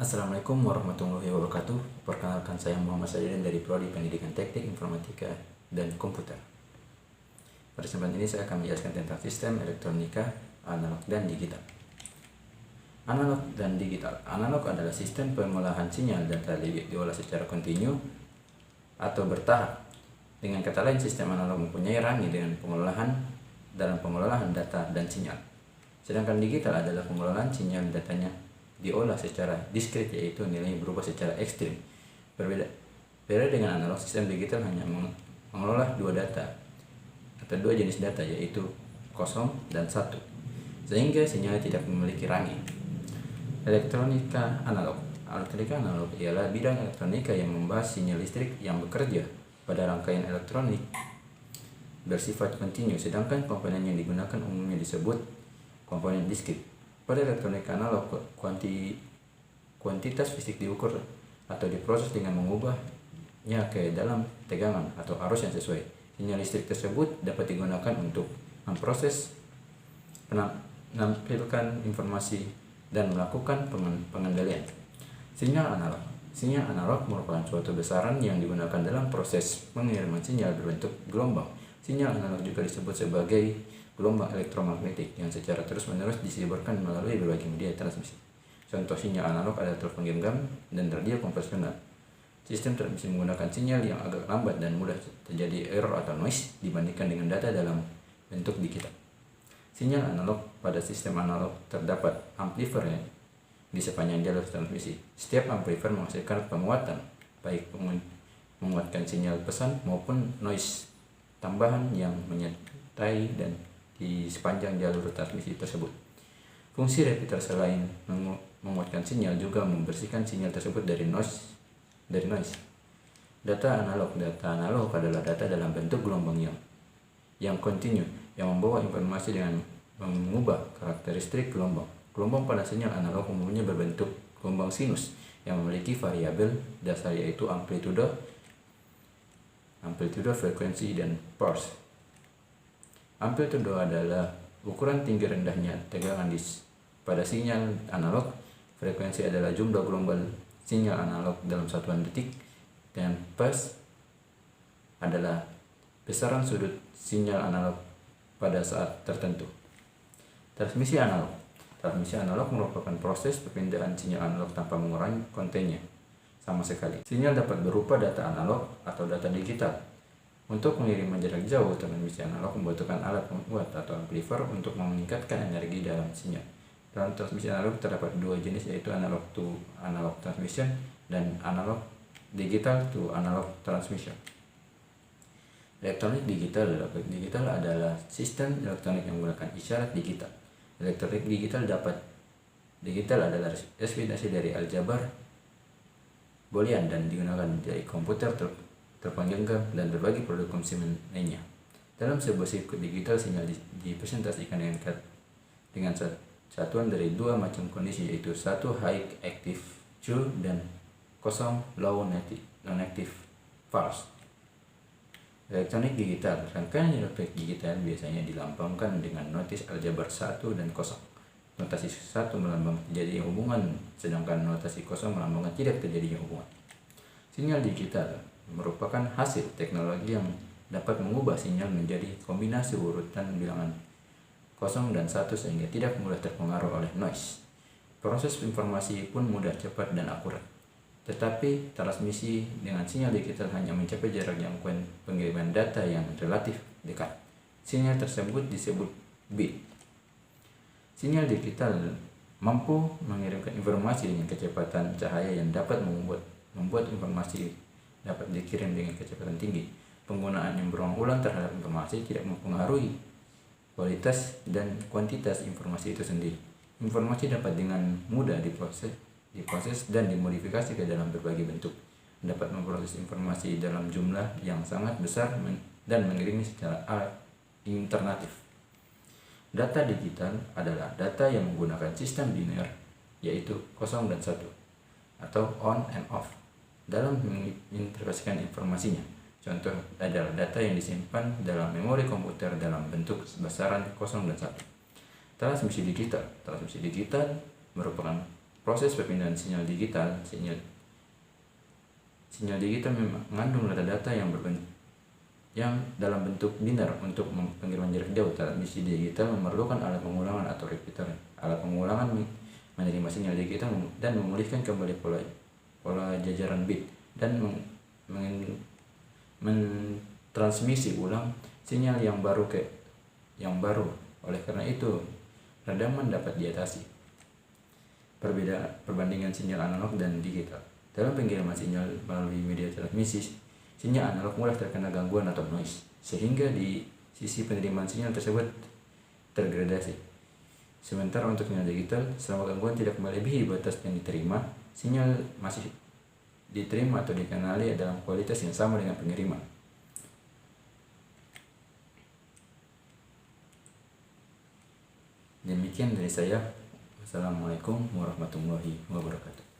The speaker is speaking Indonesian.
Assalamualaikum warahmatullahi wabarakatuh. Perkenalkan, saya Muhammad Sadin dari Prodi Pendidikan Teknik Informatika dan Komputer. Pada kesempatan ini saya akan menjelaskan tentang sistem elektronika analog dan digital. Analog dan digital. Analog adalah sistem pengolahan sinyal data diolah secara kontinu atau bertahap. Dengan kata lain, sistem analog mempunyai range dengan pengelolaan data dan sinyal. Sedangkan digital adalah pengelolaan sinyal datanya diolah secara diskret, yaitu nilainya berubah secara ekstrim. Berbeda dengan analog, sistem digital hanya mengelola dua jenis data, yaitu 0 dan 1, sehingga sinyal tidak memiliki range. Elektronika analog ialah bidang elektronika yang membahas sinyal listrik yang bekerja pada rangkaian elektronik bersifat kontinu, sedangkan komponen yang digunakan umumnya disebut komponen diskret. Pada elektronika analog, kuantitas fisik diukur atau diproses dengan mengubahnya ke dalam tegangan atau arus yang sesuai. Sinyal listrik tersebut dapat digunakan untuk memproses, menampilkan informasi, dan melakukan pengendalian. Sinyal analog merupakan suatu besaran yang digunakan dalam proses pengiriman sinyal berbentuk gelombang. Sinyal analog juga disebut sebagai gelombang elektromagnetik yang secara terus-menerus disebarkan melalui berbagai media transmisi. Contoh sinyal analog adalah telepon genggam dan radio konvensional. Sistem transmisi menggunakan sinyal yang agak lambat dan mudah terjadi error atau noise dibandingkan dengan data dalam bentuk digital. Sinyal analog. Pada sistem analog terdapat amplifier di sepanjang jalur transmisi. Setiap amplifier menghasilkan penguatan, baik menguatkan sinyal pesan maupun noise tambahan yang menyertai dan di sepanjang jalur transmisi tersebut. Fungsi repeater selain menguatkan sinyal juga membersihkan sinyal tersebut dari noise. Data analog adalah data dalam bentuk gelombang yang kontinu yang membawa informasi dengan mengubah karakteristik gelombang. Gelombang pada sinyal analog umumnya berbentuk gelombang sinus yang memiliki variabel dasar, yaitu amplitude, frekuensi, dan pulse. Amplitude adalah ukuran tinggi rendahnya tegangan pada sinyal analog. Frekuensi adalah jumlah gelombang sinyal analog dalam satuan detik, dan pulse adalah besaran sudut sinyal analog pada saat tertentu. Transmisi analog merupakan proses perpindahan sinyal analog tanpa mengurangi kontennya sama sekali. Sinyal dapat berupa data analog atau data digital. Untuk pengiriman jarak jauh, transmisi analog membutuhkan alat penguat atau amplifier untuk meningkatkan energi dalam sinyal. Dalam transmisi analog terdapat dua jenis, yaitu analog to analog transmission dan analog digital to analog transmission. Elektronik digital adalah sistem elektronik yang menggunakan isyarat digital. Elektronik digital adalah representasi dari aljabar boolean dan digunakan dari komputer, telepon genggam, dan berbagai produk konsumen lainnya. Dalam sebuah sirkuit digital, sinyal dipresentasikan dengan satuan dari dua macam kondisi, yaitu 1 high active, 2 dan 0 low non-active pulse. Elektronik digital. Rangkaian elektronik digital biasanya dilambangkan dengan notis aljabar 1 dan 0. Notasi 1 melambangkan terjadinya hubungan, sedangkan notasi 0 melambangkan tidak terjadinya hubungan. Sinyal digital merupakan hasil teknologi yang dapat mengubah sinyal menjadi kombinasi urutan bilangan 0 dan 1 sehingga tidak mudah terpengaruh oleh noise. Proses informasi pun mudah, cepat, dan akurat. Tetapi transmisi dengan sinyal digital hanya mencapai jarak jangkauan pengiriman data yang relatif dekat. Sinyal tersebut disebut bit. Sinyal digital mampu mengirimkan informasi dengan kecepatan cahaya yang dapat membuat informasi dapat dikirim dengan kecepatan tinggi. Penggunaan yang berulang-ulang terhadap informasi tidak mempengaruhi kualitas dan kuantitas informasi itu sendiri. Informasi dapat dengan mudah diproses dan dimodifikasi ke dalam berbagai bentuk. Dapat memproses informasi dalam jumlah yang sangat besar dan mengirimnya secara alternatif. Data digital adalah data yang menggunakan sistem biner, yaitu 0 dan 1 atau on and off dalam menginterpretasikan informasinya. Contoh adalah data yang disimpan dalam memori komputer dalam bentuk besaran 0 dan 1. Transmisi digital merupakan proses perpindahan sinyal digital, sinyal digital mengandung data-data yang dalam bentuk binar untuk pengiriman jarak jauh. Transmisi digital memerlukan alat pengulangan atau repeater. Alat pengulangan menerima sinyal digital dan memulihkan kembali pola jajaran bit dan mentransmisi ulang sinyal yang baru ke yang baru. Oleh karena itu, redaman dapat diatasi. Perbandingan sinyal analog dan digital. Dalam pengiriman sinyal melalui media transmisi, sinyal analog mudah terkena gangguan atau noise, sehingga di sisi penerimaan sinyal tersebut tergradasi. Sementara untuk sinyal digital, selama gangguan tidak melebihi batas yang diterima, sinyal masih diterima atau dikenali dalam kualitas yang sama dengan pengiriman. Demikian dari saya. Wassalamualaikum warahmatullahi wabarakatuh.